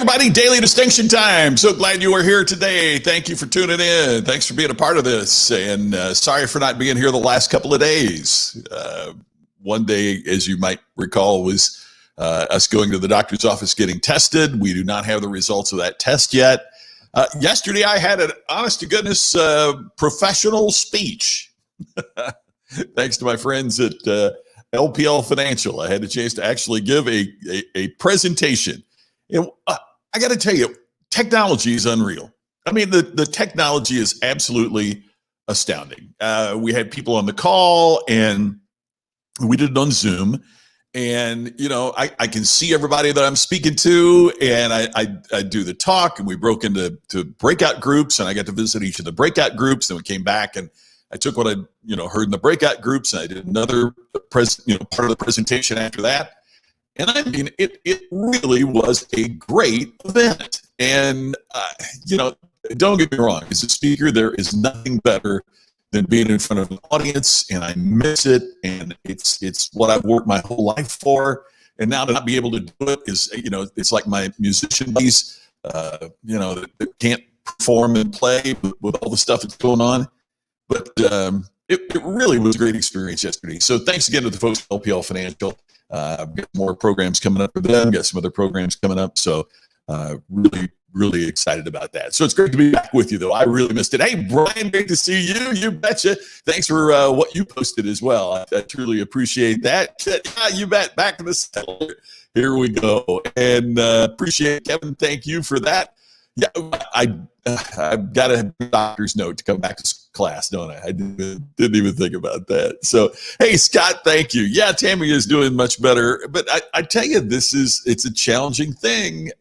everybody, Daily Distinction Time. So glad you are here today. Thank you for tuning in. Thanks for being a part of this. And sorry for not being here the last couple of days. One day, as you might recall, was us going to the doctor's office getting tested. We do not have the results of that test yet. Yesterday, I had an honest-to-goodness professional speech. Thanks to my friends at LPL Financial. I had a chance to actually give a presentation. And I got to tell you, technology is unreal. I mean, the technology is absolutely astounding. We had people on the call, and we did it on Zoom. And, you know, I can see everybody that I'm speaking to, and I do the talk, and we broke into breakout groups, and I got to visit each of the breakout groups. Then we came back, and I took what I heard in the breakout groups, and I did another part of the presentation after that. And I mean, it really was a great event. And, don't get me wrong, as a speaker, there is nothing better than being in front of an audience, and I miss it. And it's what I've worked my whole life for. And now to not be able to do it is, it's like my musician buddies, that can't perform and play with all the stuff that's going on. But it really was a great experience yesterday. So thanks again to the folks at LPL Financial. I've got more programs coming up for them. Got some other programs coming up. So really, really excited about that. So it's great to be back with you, though. I really missed it. Hey, Brian, great to see you. You betcha. Thanks for what you posted as well. I truly appreciate that. Yeah, you bet. Back in the saddle. Here we go. And appreciate it, Kevin. Thank you for that. Yeah, I've got a doctor's note to come back to class, don't I? I didn't even think about that. So, hey, Scott, thank you. Yeah, Tammy is doing much better. But I tell you, it's a challenging thing.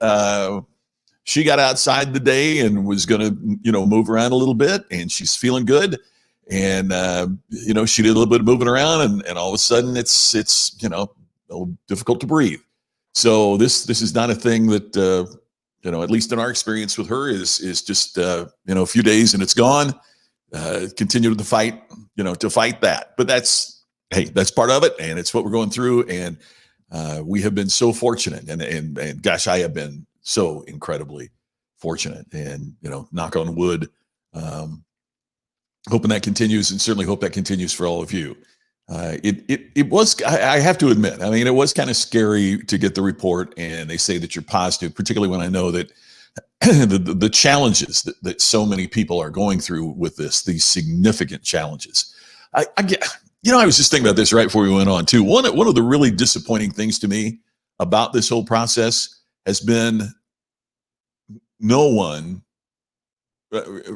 She got outside today and was going to, move around a little bit, and she's feeling good. And, she did a little bit of moving around, and all of a sudden it's a little difficult to breathe. So this is not a thing that, at least in our experience with her, is just, a few days and it's gone. Continue to fight, to fight that. But that's part of it. And it's what we're going through. And we have been so fortunate. And gosh, I have been so incredibly fortunate. And, knock on wood, hoping that continues, and certainly hope that continues for all of you. It was, I have to admit, I mean, it was kind of scary to get the report and they say that you're positive, particularly when I know that the challenges that so many people are going through with these significant challenges. I was just thinking about this right before we went on too. One of the really disappointing things to me about this whole process has been no one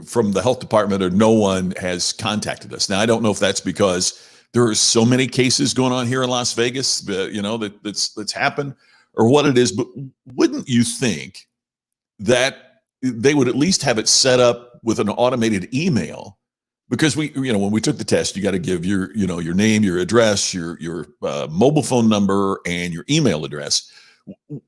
from the health department, or no one has contacted us. Now, I don't know if that's because there are so many cases going on here in Las Vegas, that's happened, or what it is. But wouldn't you think that they would at least have it set up with an automated email? Because when we took the test, you got to give your name, your address, your mobile phone number, and your email address.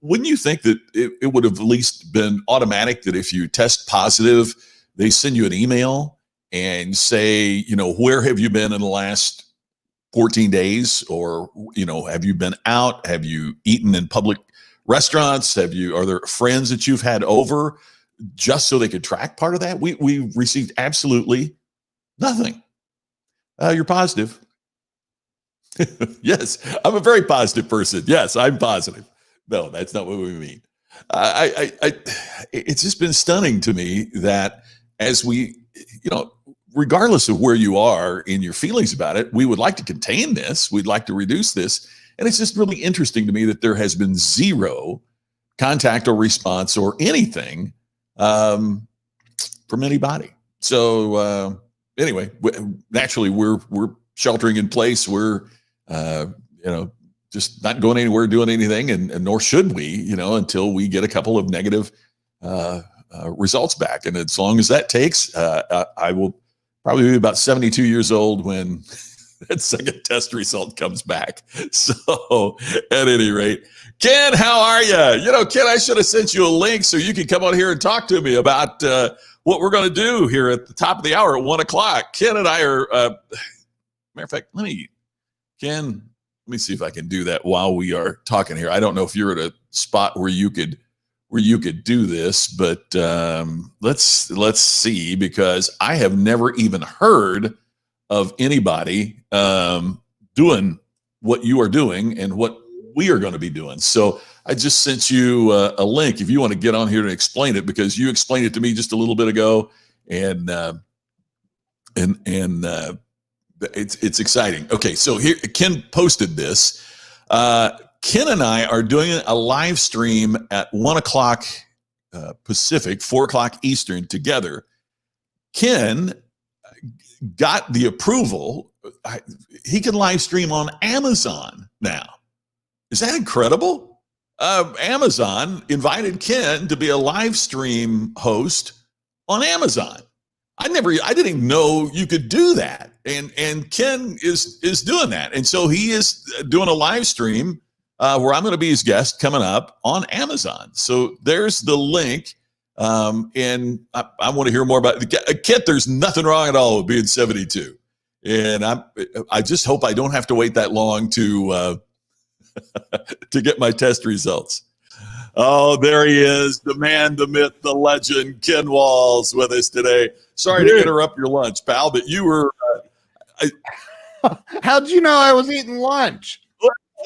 Wouldn't you think that it would have at least been automatic, that if you test positive, they send you an email and say, where have you been in the last 14 days, or, have you been out? Have you eaten in public restaurants? Are there friends that you've had over, just so they could track part of that? We received absolutely nothing. You're positive. Yes, I'm a very positive person. Yes, I'm positive. No, that's not what we mean. It's just been stunning to me that as we, regardless of where you are in your feelings about it, we would like to contain this. We'd like to reduce this. And it's just really interesting to me that there has been zero contact or response or anything from anybody. So anyway, naturally, we're sheltering in place. We're, just not going anywhere, doing anything, and nor should we, until we get a couple of negative results back. And as long as that takes, I will probably be about 72 years old when that second test result comes back. So at any rate, Ken, how are you? Ken, I should have sent you a link so you could come on here and talk to me about what we're going to do here at the top of the hour at 1:00. Ken and I are, matter of fact, Ken, let me see if I can do that while we are talking here. I don't know if you're at a spot where you could where you could do this, but let's see, because I have never even heard of anybody doing what you are doing and what we are going to be doing. So I just sent you a link if you want to get on here and explain it, because you explained it to me just a little bit ago, and it's exciting. Okay, so here Ken posted this. Ken and I are doing a live stream at 1 o'clock Pacific, 4 o'clock Eastern together. Ken got the approval. He can live stream on Amazon now. Is that incredible? Amazon invited Ken to be a live stream host on Amazon. I didn't even know you could do that. And Ken is doing that. And so he is doing a live stream where I'm going to be his guest coming up on Amazon. So there's the link. And I want to hear more about it. Kit, there's nothing wrong at all with being 72. And I just hope I don't have to wait that long to get my test results. Oh, there he is, the man, the myth, the legend, Ken Walls with us today. Sorry to interrupt your lunch, pal, but you were... How'd you know I was eating lunch?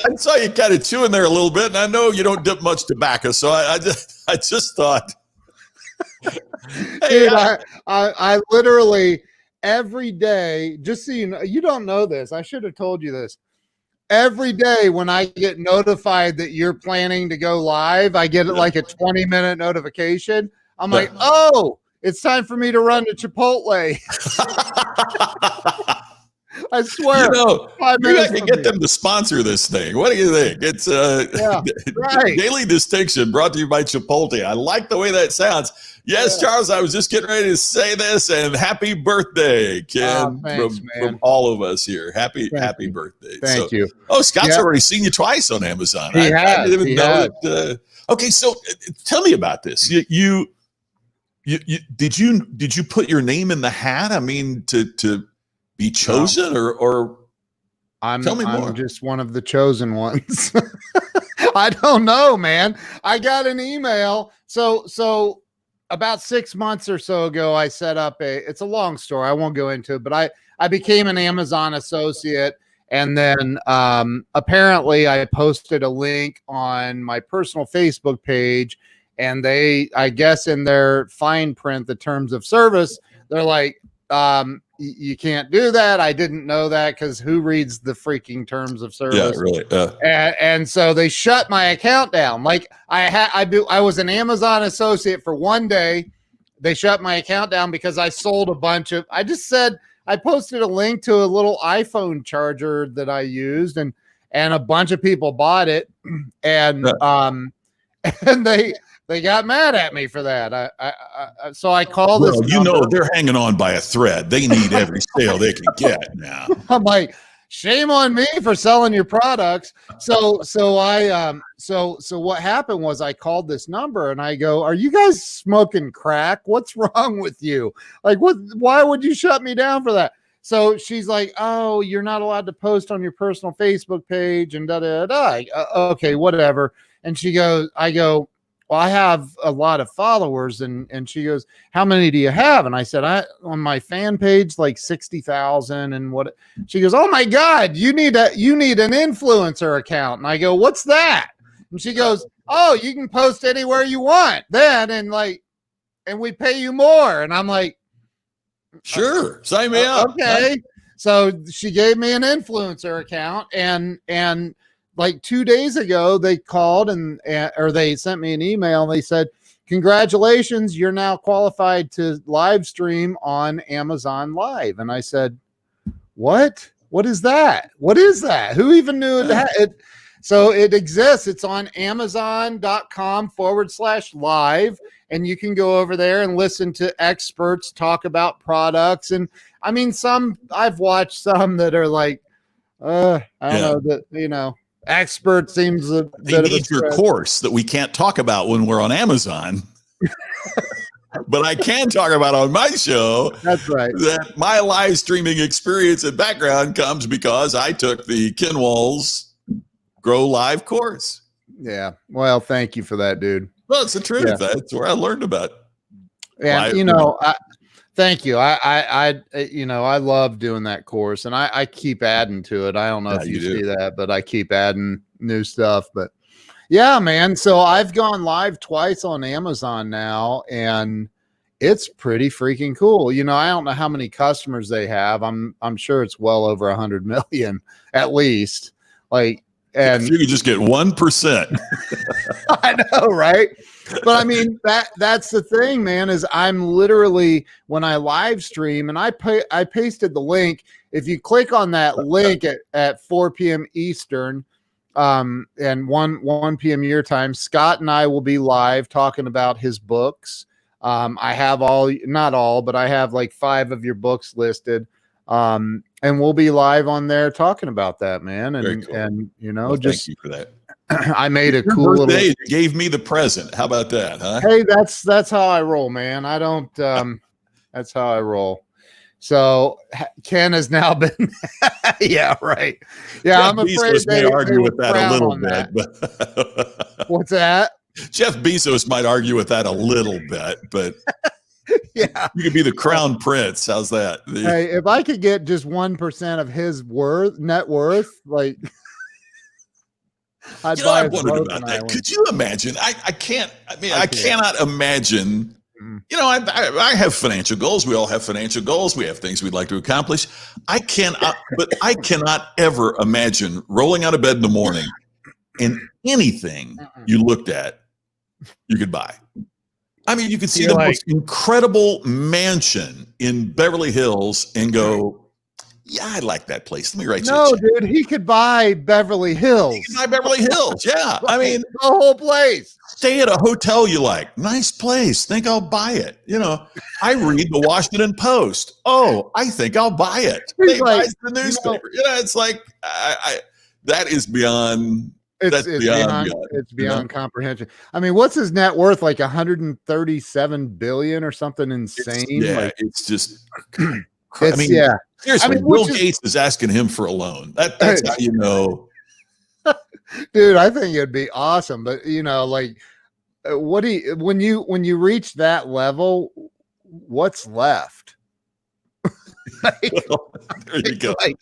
I saw you kind of chewing there a little bit, and I know you don't dip much tobacco, so I just thought... Dude, I literally every day, just so you know, you don't know this. I should have told you this. Every day when I get notified that you're planning to go live, I get like a 20-minute notification. I'm like, oh, it's time for me to run to Chipotle. I swear. You got to get them to sponsor this thing. What do you think? It's right. Daily Distinction brought to you by Chipotle. I like the way that sounds. Yes, Charles, I was just getting ready to say this, and happy birthday, Ken, from all of us here. Happy birthday. Thank you. Oh, Scott's already seen you twice on Amazon. I didn't even know it. Okay, so tell me about this. Did you put your name in the hat? I mean, to be chosen, or tell me more. I'm just one of the chosen ones. I don't know, man. I got an email. So about 6 months or so ago, I set up it's a long story. I won't go into it, but I became an Amazon associate. And then apparently I posted a link on my personal Facebook page, and I guess in their fine print, the terms of service, they're like, you can't do that. I didn't know that, because who reads the freaking terms of service? Yeah, really. And so they shut my account down. Like I was an Amazon associate for one day. They shut my account down because I sold a bunch of. I posted a link to a little iPhone charger that I used, and a bunch of people bought it, and they got mad at me for that. So I called this. They're hanging on by a thread. They need every sale they can get now. I'm like, shame on me for selling your products. So what happened was I called this number and I go, "Are you guys smoking crack? What's wrong with you? Like, why would you shut me down for that?" So she's like, "Oh, you're not allowed to post on your personal Facebook page and da da da." Okay, whatever. And I go, "Well, I have a lot of followers," and she goes, "How many do you have?" And I said, on my fan page, like 60,000. And what? She goes, "Oh my God, you need an influencer account." And I go, "What's that?" And she goes, "Oh, you can post anywhere you want then, and we pay you more." And I'm like, "Sure, sign me up." Okay. So she gave me an influencer account, and like 2 days ago, they called or they sent me an email. And they said, "Congratulations, you're now qualified to live stream on Amazon Live." And I said, "What? What is that? What is that? Who even knew that?" So it exists. It's on Amazon.com/live. And you can go over there and listen to experts talk about products. And I mean, I've watched some that are like, I don't know, expert seems a bit of a your course that we can't talk about when we're on Amazon. But I can talk about on my show. That's right. That my live streaming experience and background comes because I took the Ken Walls Grow Live course. Yeah. Well, thank you for that, dude. No, it's the truth. Yeah. That's where I learned about. And you know, thank you. You know, I love doing that course, and I keep adding to it. I don't know if you see that, but I keep adding new stuff. But yeah, man. So I've gone live twice on Amazon now, and it's pretty freaking cool. You know, I don't know how many customers they have. I'm sure it's well over 100 million at least. Like, and if you could just get 1%. I know, right? But I mean, that's the thing, man, is I'm literally, when I live stream, and I pasted the link. If you click on that link at 4 p.m. Eastern, and 1 p.m. your time, Scott and I will be live talking about his books. I have not all, but I have like 5 of your books listed. And we'll be live on there talking about that, man. And cool. And you know, thank you for that. I made a cool little. You gave me the present. How about that, huh? Hey, that's how I roll, man. I don't. That's how I roll. So Ken has now been. Yeah, right. Yeah, Jeff I'm afraid Bezos may argue with that a little bit. But what's that? Jeff Bezos might argue with that a little bit, but yeah, you could be the crown prince. How's that? Hey, if I could get just 1% of his net worth, like. I'd buy I wondered about that. Could you imagine? I can't. I mean, I cannot imagine. You know, I have financial goals. We all have financial goals. We have things we'd like to accomplish. I cannot ever imagine rolling out of bed in the morning and anything you looked at, you could buy. I mean, you could see the most incredible mansion in Beverly Hills and go, yeah, I like that place. Let me write you a check. Dude, he could buy Beverly Hills. He could buy Beverly Hills, yeah. I mean, the whole place. Stay at a hotel you like. Nice place. Think I'll buy it. You know, I read the Washington Post. Oh, I think I'll buy it. He buys the newspaper. You know, it's like, that is beyond... It's beyond comprehension. I mean, what's his net worth? Like 137 billion or something insane? It's just... I mean, yeah. Seriously, Bill Gates is asking him for a loan. That's how you know. Dude, I think it'd be awesome. But you know, like, when you reach that level, what's left? Well, there you go. Like,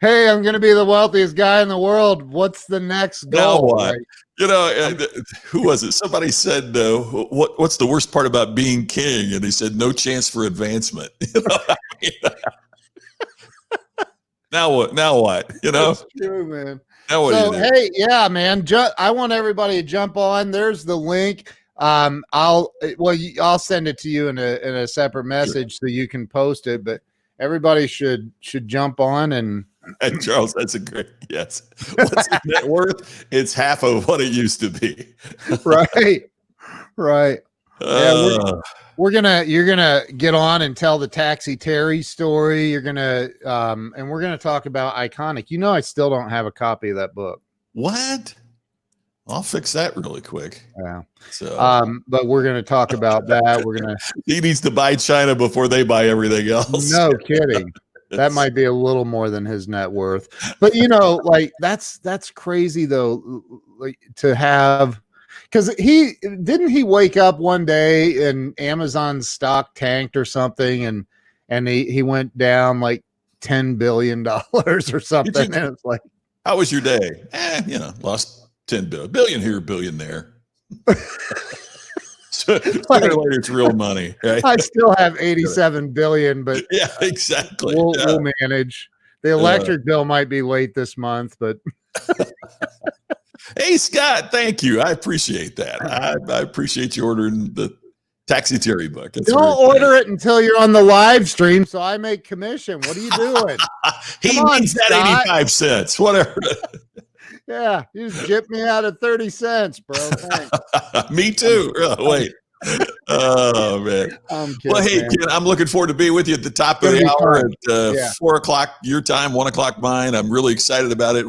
hey, I'm going to be the wealthiest guy in the world. What's the next goal? Now what? Like, you know, who was it? Somebody said, "What's the worst part about being king?" And he said, "No chance for advancement." You know, I mean, now what? Now what? You know, that's true, man. Now what? So hey, yeah, man. I want everybody to jump on. There's the link. I'll send it to you in a separate message so you can post it. But everybody should jump on and. Charles, that's a great yes. What's his net worth? It's half of what it used to be. Right. Yeah, you're gonna get on and tell the Taxi Terry story. You're gonna and we're gonna talk about Iconic. You know, I still don't have a copy of that book. What? I'll fix that really quick. Yeah. So, but we're gonna talk about that. We're gonna. He needs to buy China before they buy everything else. No kidding. That might be a little more than his net worth, but you know, like that's crazy though, like to have, because he wake up one day and Amazon's stock tanked or something, and he went down like $10 billion or something, and it's like, how was your day? You know, lost 10 billion here, billion there. So later, it's real money. Right? I still have 87 billion, but yeah, exactly. We'll manage. The electric bill might be late this month, but hey, Scott, thank you. I appreciate that. I appreciate you ordering the Taxi Terry book. That's don't order it until you're on the live stream, so I make commission. What are you doing? He needs that 85 cents. Whatever. Yeah, you just gypped me out of 30 cents, bro. Thanks. Me too. Wait. Oh, man. I'm kidding, well, hey, Ken, I'm looking forward to being with you at the top of the hour at 4 o'clock your time, 1 o'clock mine. I'm really excited about it.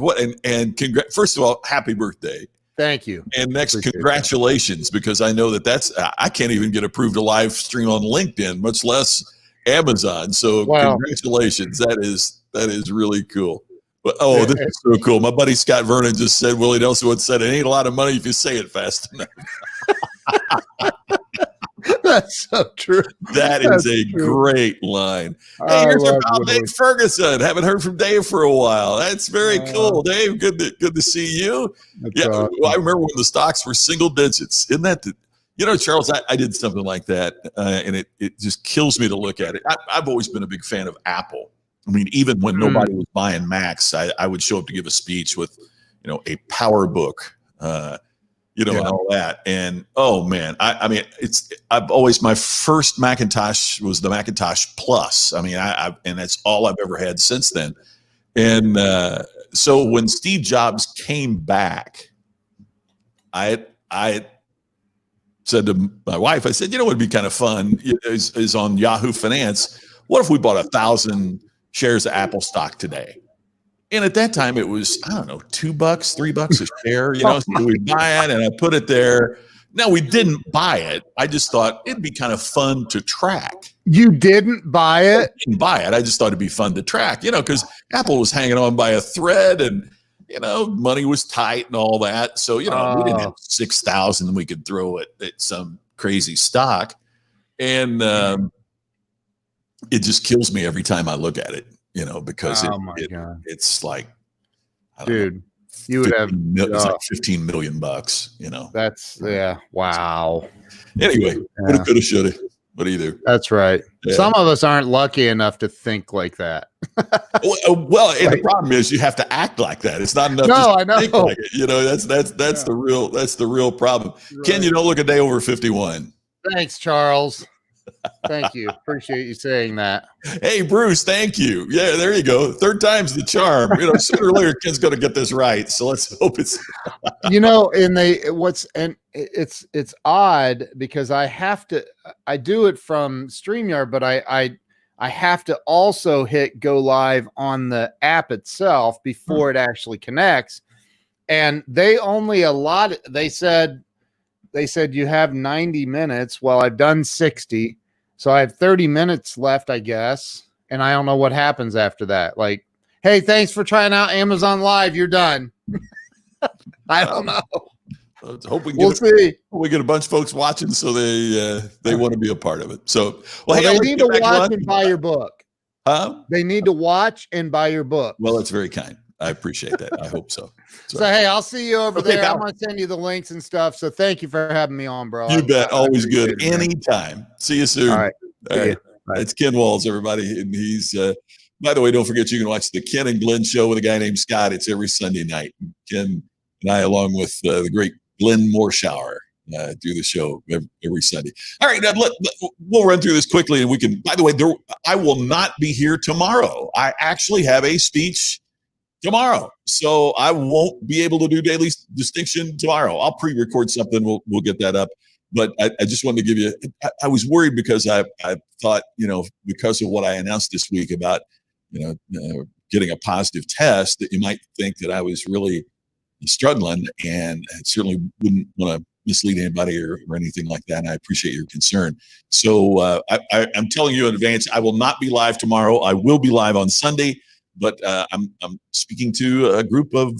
First of all, happy birthday. Thank you. And next, congratulations, because I know that's I can't even get approved to live stream on LinkedIn, much less Amazon. So congratulations. That is really cool. But, this is so cool. My buddy Scott Vernon just said, Willie Nelson once said, it ain't a lot of money if you say it fast enough. That's so true. That is That's a true. great line. Hey, I here's our love pal Dave Woodward. Ferguson. Haven't heard from Dave for a while. That's very cool, Dave. Good to see you. That's Yeah, awesome. well, I remember when the stocks were single digits. Isn't that Charles? I did something like that, and it just kills me to look at it. I've always been a big fan of Apple. I mean, even when nobody was buying Macs, I would show up to give a speech with, a power book. And all that. And oh man, I mean, I've always, my first Macintosh was the Macintosh Plus. I mean, and that's all I've ever had since then. And so when Steve Jobs came back, I said to my wife, I said, it'd be kind of fun is on Yahoo Finance. What if we bought 1,000 shares of Apple stock today? And at that time, it was, I don't know, $2, $3 a share, so we buy it and I put it there. No, we didn't buy it. I just thought it'd be kind of fun to track. You didn't buy it? I didn't buy it. I just thought it'd be fun to track, because Apple was hanging on by a thread and, money was tight and all that. So, we didn't have 6,000 we could throw at some crazy stock. And it just kills me every time I look at it. Because it's like, dude, you would have it's like $15 million. That's wow. Anyway, woulda, coulda, shoulda. What do you do? That's right. Yeah. Some of us aren't lucky enough to think like that. Well, and the problem is you have to act like that. It's not enough. No, I know. Think like it. That's the real problem. Right. Ken, you don't look a day over 51. Thanks, Charles. Thank you. Appreciate you saying that. Hey, Bruce, thank you. Yeah, there you go. Third time's the charm. Sooner or later, Ken's going to get this right. So let's hope it's. It's odd because I do it from StreamYard, but I have to also hit go live on the app itself before it actually connects. And they only they said you have 90 minutes. Well, I've done 60. So I have 30 minutes left, I guess. And I don't know what happens after that. Like, hey, thanks for trying out Amazon Live. You're done. I don't know. We'll see. We get a bunch of folks watching, so they want to be a part of it. So, they need to watch and buy your book. Huh? They need to watch and buy your book. Well, that's very kind. I appreciate that. I hope so. So, hey, I'll see you over there. I'm going to send you the links and stuff. So thank you for having me on, bro. You bet. Always good. Anytime. See you soon. All right. It's Ken Walls, everybody. And he's, by the way, don't forget you can watch the Ken and Glenn show with a guy named Scott. It's every Sunday night. Ken and I, along with the great Glenn Morshower, do the show every Sunday. All right. We'll run through this quickly and we can, by the way, I will not be here tomorrow. I actually have a speech tomorrow. So I won't be able to do Daily Distinction tomorrow. I'll pre-record something. We'll get that up. But I just wanted to give you, I was worried because I thought, because of what I announced this week about, getting a positive test, that you might think that I was really struggling, and I certainly wouldn't want to mislead anybody or anything like that. And I appreciate your concern. So I'm telling you in advance, I will not be live tomorrow. I will be live on Sunday. But I'm speaking to a group of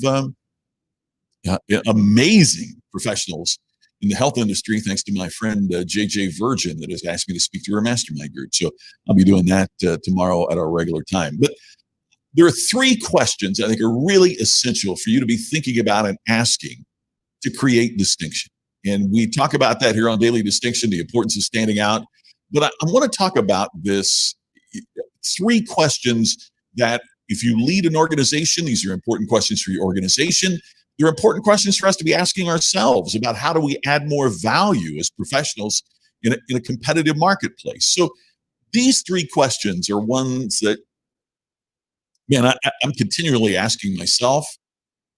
amazing professionals in the health industry, thanks to my friend JJ Virgin, that has asked me to speak to her mastermind group. So I'll be doing that tomorrow at our regular time. But there are 3 questions I think are really essential for you to be thinking about and asking to create distinction. And we talk about that here on Daily Distinction, the importance of standing out. But I want to talk about this 3 questions that, if you lead an organization, these are important questions for your organization. They're important questions for us to be asking ourselves about how do we add more value as professionals in a competitive marketplace. So these 3 questions are ones that, man, I'm continually asking myself,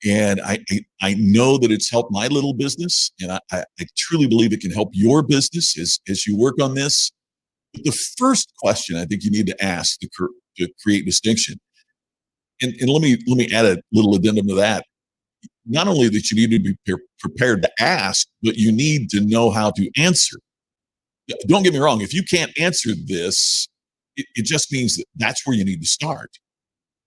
and I know that it's helped my little business, and I truly believe it can help your business as you work on this. But the first question I think you need to ask to create distinction, and let me add a little addendum to that. Not only that you need to be prepared to ask, but you need to know how to answer. Don't get me wrong. If you can't answer this, it just means that that's where you need to start.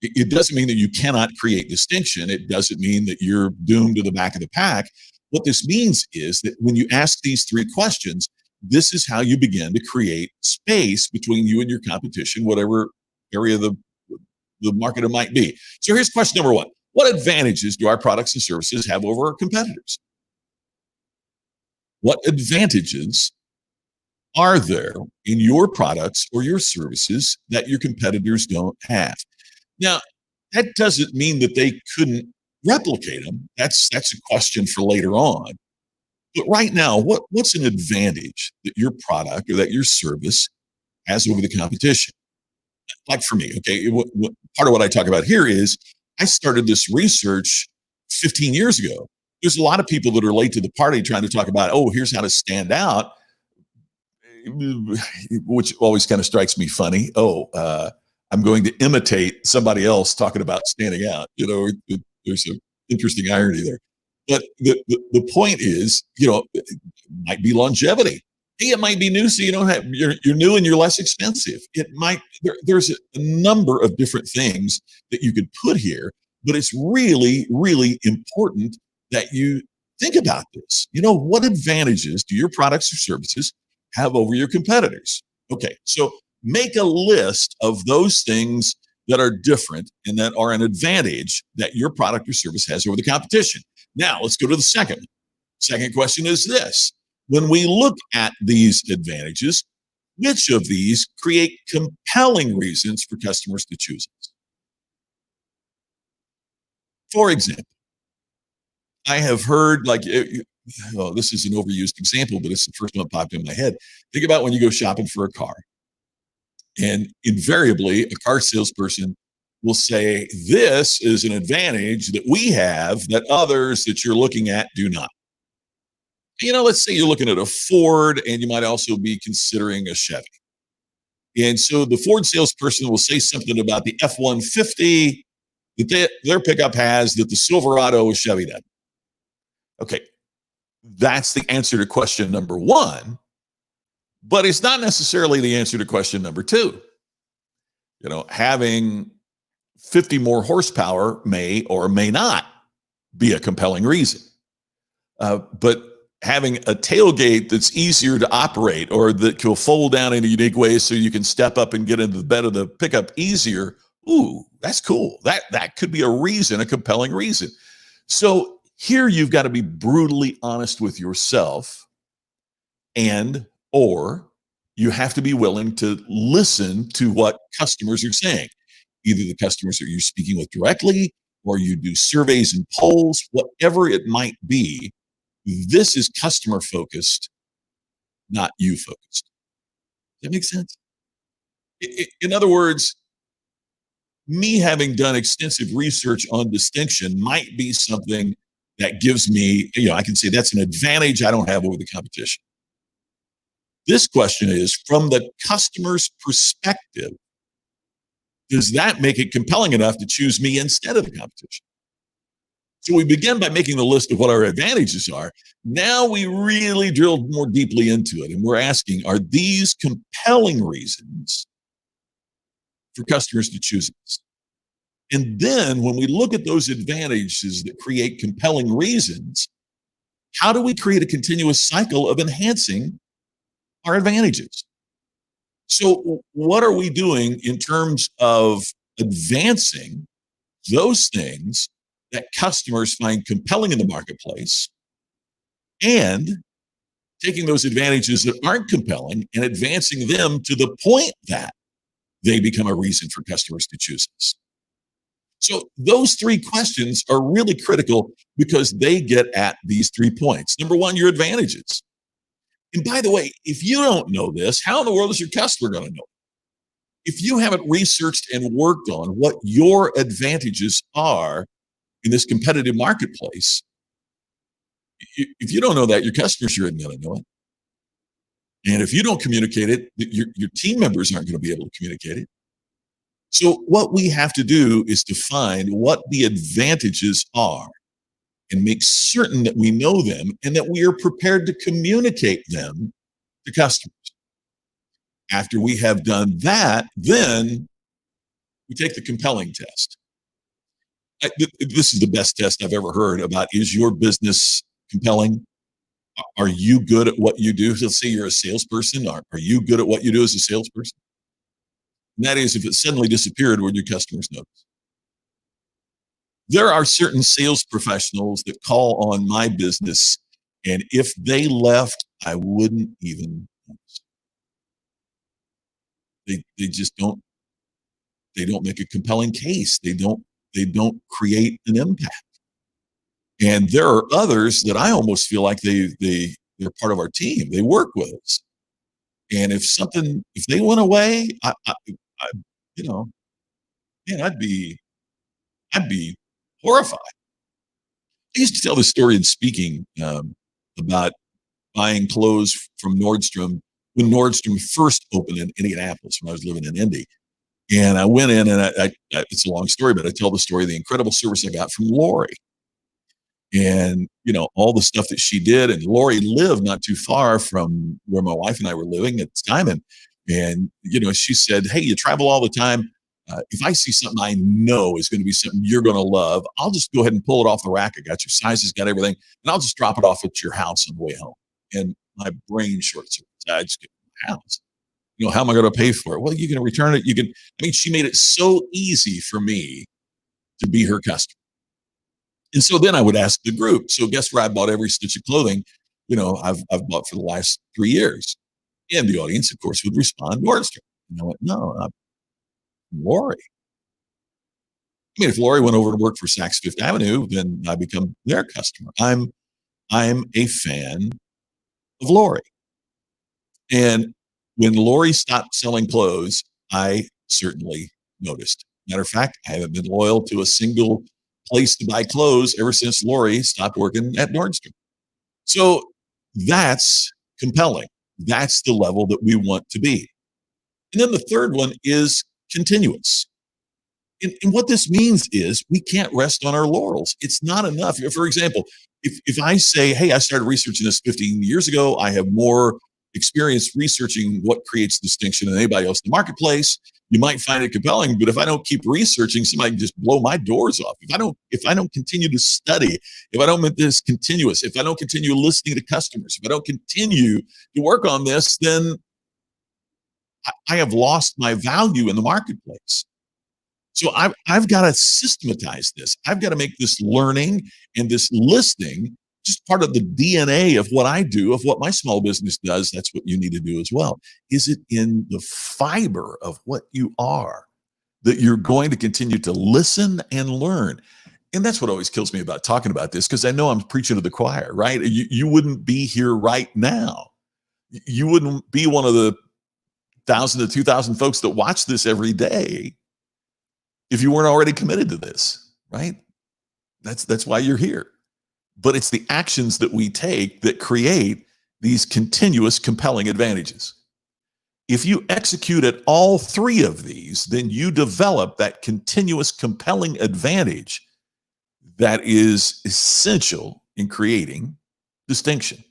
It doesn't mean that you cannot create distinction. It doesn't mean that you're doomed to the back of the pack. What this means is that when you ask these three questions, this is how you begin to create space between you and your competition, whatever area of the market it might be. So here's question number one. What advantages do our products and services have over our competitors? What advantages are there in your products or your services that your competitors don't have? Now, that doesn't mean that they couldn't replicate them. That's a question for later on. But right now, what's an advantage that your product or that your service has over the competition? Like for me, okay, part of what I talk about here is I started this research 15 years ago. There's a lot of people that are late to the party trying to talk about, oh, here's how to stand out, which always kind of strikes me funny. I'm going to imitate somebody else talking about standing out. There's an interesting irony there. But the point is, it might be longevity. Hey, it might be new, so you don't have you're new and you're less expensive. There's a number of different things that you could put here, but it's really, really important that you think about this. What advantages do your products or services have over your competitors? Okay, so make a list of those things that are different and that are an advantage that your product or service has over the competition. Now, let's go to the second. Second question is this. When we look at these advantages, which of these create compelling reasons for customers to choose us? For example, I have heard, this is an overused example, but it's the first one that popped in my head. Think about when you go shopping for a car. And invariably, a car salesperson will say, this is an advantage that we have that others that you're looking at do not. Let's say you're looking at a Ford and you might also be considering a Chevy. And so the Ford salesperson will say something about the F-150 that their pickup has that the Silverado or Chevy doesn't. Okay, that's the answer to question number one, but it's not necessarily the answer to question number two. Having 50 more horsepower may or may not be a compelling reason. But having a tailgate that's easier to operate or that will fold down in a unique way so you can step up and get into the bed of the pickup easier, ooh, that's cool. That could be a compelling reason. So here you've got to be brutally honest with yourself, or you have to be willing to listen to what customers are saying. Either the customers that you're speaking with directly, or you do surveys and polls, whatever it might be. This is customer focused, not you focused. Does that make sense? In other words, me having done extensive research on distinction might be something that gives me, I can say that's an advantage I don't have over the competition. This question is, from the customer's perspective, does that make it compelling enough to choose me instead of the competition? So we begin by making the list of what our advantages are. Now we really drill more deeply into it. And we're asking, are these compelling reasons for customers to choose us? And then when we look at those advantages that create compelling reasons, how do we create a continuous cycle of enhancing our advantages? So what are we doing in terms of advancing those things that customers find compelling in the marketplace and taking those advantages that aren't compelling and advancing them to the point that they become a reason for customers to choose us? So those three questions are really critical because they get at these 3 points. Number one, your advantages. And by the way, if you don't know this, how in the world is your customer going to know? If you haven't researched and worked on what your advantages are in this competitive marketplace, if you don't know that, your customers sure isn't going to know it. And if you don't communicate it, your team members aren't going to be able to communicate it. So what we have to do is define what the advantages are and make certain that we know them and that we are prepared to communicate them to customers. After we have done that, then we take the compelling test. This is the best test I've ever heard about, is your business compelling? Are you good at what you do? Let's say you're a salesperson. Are you good at what you do as a salesperson? And that is, if it suddenly disappeared, would your customers notice? There are certain sales professionals that call on my business, and if they left, I wouldn't even notice. They just don't make a compelling case. They don't create an impact. And there are others that I almost feel like they're part of our team. They work with us. And if they went away, I you know, man, I'd be horrified. I used to tell this story in speaking about buying clothes from Nordstrom when Nordstrom first opened in Indianapolis when I was living in Indy. And I went in, and it's a long story, but I tell the story of the incredible service I got from Lori, and all the stuff that she did. And Lori lived not too far from where my wife and I were living at the time, and she said, "Hey, you travel all the time. If I see something I know is going to be something you're going to love, I'll just go ahead and pull it off the rack. I got your sizes, got everything, and I'll just drop it off at your house on the way home." And my brain short circuits. I just get to my house. How am I going to pay for it? Well, you can return it. She made it so easy for me to be her customer. And so then I would ask the group, so guess where I bought every stitch of clothing, I've bought for the last 3 years. And the audience, of course, would respond, Nordstrom. And I went, no, I'm Lori. If Lori went over to work for Saks Fifth Avenue, then I become their customer. I'm a fan of Lori. And when Lori stopped selling clothes, I certainly noticed. Matter of fact, I haven't been loyal to a single place to buy clothes ever since Lori stopped working at Nordstrom. So that's compelling. That's the level that we want to be. And then the third one is continuous. And what this means is we can't rest on our laurels. It's not enough. For example, if I say, hey, I started researching this 15 years ago, I have more experience researching what creates distinction than anybody else in the marketplace, you might find it compelling. But if I don't keep researching, somebody can just blow my doors off. If I don't continue to study, if I don't make this continuous, if I don't continue listening to customers, if I don't continue to work on this, then I have lost my value in the marketplace. So I've got to systematize this. I've got to make this learning and this listening just part of the DNA of what I do, of what my small business does. That's what you need to do as well. Is it in the fiber of what you are that you're going to continue to listen and learn? And that's what always kills me about talking about this, because I know I'm preaching to the choir, right? You wouldn't be here right now. You wouldn't be one of the 1,000 to 2,000 folks that watch this every day if you weren't already committed to this, right? That's why you're here. But it's the actions that we take that create these continuous compelling advantages. If you execute at all three of these, then you develop that continuous compelling advantage that is essential in creating distinction.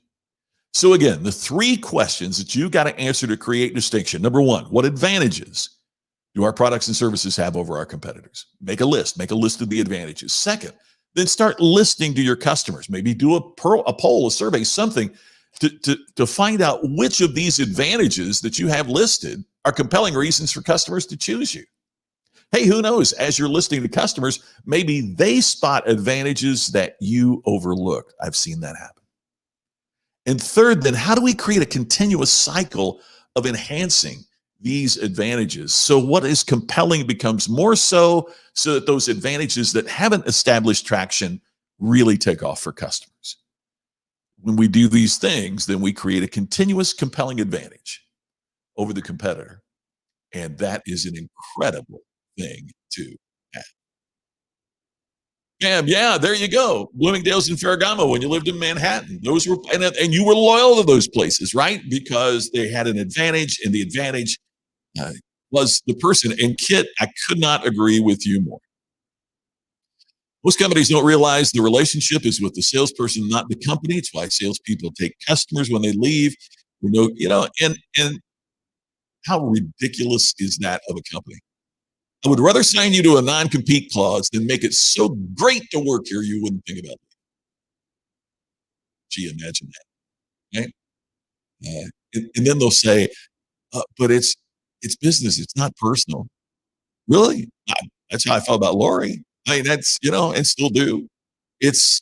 So again, the three questions that you got to answer to create distinction. Number one, what advantages do our products and services have over our competitors? Make a list of the advantages. Second, then start listening to your customers. Maybe do a poll, a survey, something to find out which of these advantages that you have listed are compelling reasons for customers to choose you. Hey, who knows? As you're listening to customers, maybe they spot advantages that you overlooked. I've seen that happen. And third, then how do we create a continuous cycle of enhancing these advantages? So what is compelling becomes more so that those advantages that haven't established traction really take off for customers. When we do these things, then we create a continuous compelling advantage over the competitor. And that is an incredible thing to have. Yeah, there you go. Bloomingdale's and Ferragamo when you lived in Manhattan. Those were, and you were loyal to those places, right? Because they had an advantage, and the advantage was the person. And Kit, I could not agree with you more. Most companies don't realize the relationship is with the salesperson, not the company. It's why salespeople take customers when they leave. And how ridiculous is that of a company? I would rather sign you to a non-compete clause than make it so great to work here you wouldn't think about it. Gee, imagine that, right? And then they'll say, but it's business. It's not personal. Really? That's how I felt about Lori. I mean, that's, and still do. It's,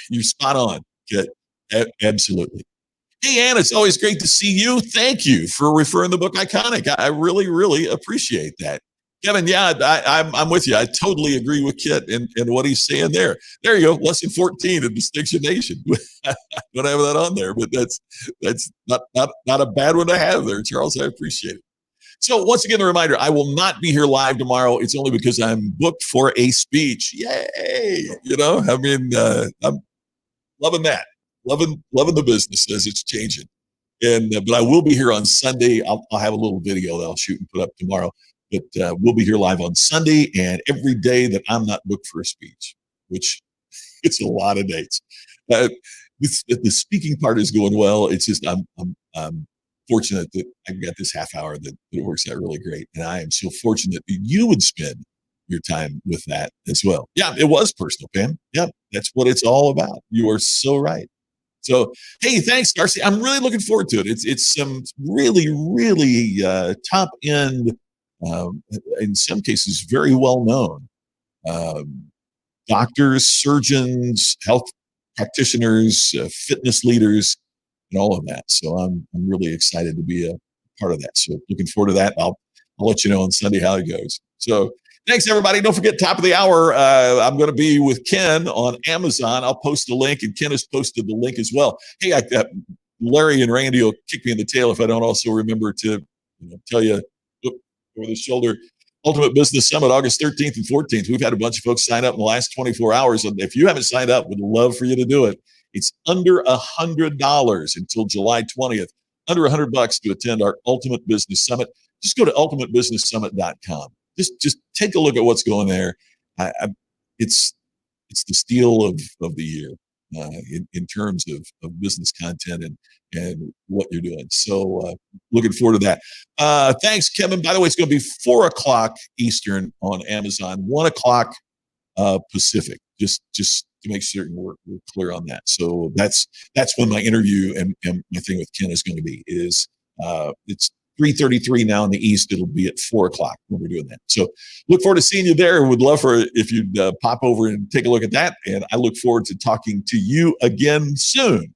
you're spot on. Kit. Absolutely. Hey, Ann, it's always great to see you. Thank you for referring the book Iconic. I really, really appreciate that. Kevin, yeah, I'm with you. I totally agree with Kit and what he's saying there. There you go, lesson 14 of Distinction Nation. Don't have that on there, but that's not a bad one to have there, Charles. I appreciate it. So once again, a reminder, I will not be here live tomorrow. It's only because I'm booked for a speech. Yay! I'm loving that. Loving the business as it's changing. But I will be here on Sunday. I'll have a little video that I'll shoot and put up tomorrow. But we'll be here live on Sunday and every day that I'm not booked for a speech, which it's a lot of dates. The speaking part is going well. It's just I'm fortunate that I've got this half hour that it works out really great. And I am so fortunate that you would spend your time with that as well. Yeah, it was personal, Pam. Yep, that's what it's all about. You are so right. So, hey, thanks, Darcy. I'm really looking forward to it. It's some really, really top end, in some cases, very well known doctors, surgeons, health practitioners, fitness leaders, and all of that. So I'm really excited to be a part of that. So looking forward to that. I'll let you know on Sunday how it goes. So thanks, everybody. Don't forget, top of the hour, I'm going to be with Ken on Amazon. I'll post the link, and Ken has posted the link as well. Hey, Larry and Randy will kick me in the tail if I don't also remember to tell you over the shoulder. Ultimate Business Summit, August 13th and 14th. We've had a bunch of folks sign up in the last 24 hours. And if you haven't signed up, we'd love for you to do it. It's under $100 until July 20th. Under $100 to attend our Ultimate Business Summit. Just go to ultimatebusinesssummit.com. Just take a look at what's going there. It's the steal of the year in terms of business content and what you're doing. So looking forward to that. Thanks, Kevin. By the way, it's going to be 4:00 Eastern on Amazon, 1:00 Pacific. Just to make certain we're clear on that. So that's when my interview and my thing with Ken is going to be. It's 3:33 now in the East. It'll be at 4:00 when we're doing that. So look forward to seeing you there. Would love for if you'd pop over and take a look at that. And I look forward to talking to you again soon.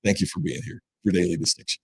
Thank you for being here for Daily Distinction.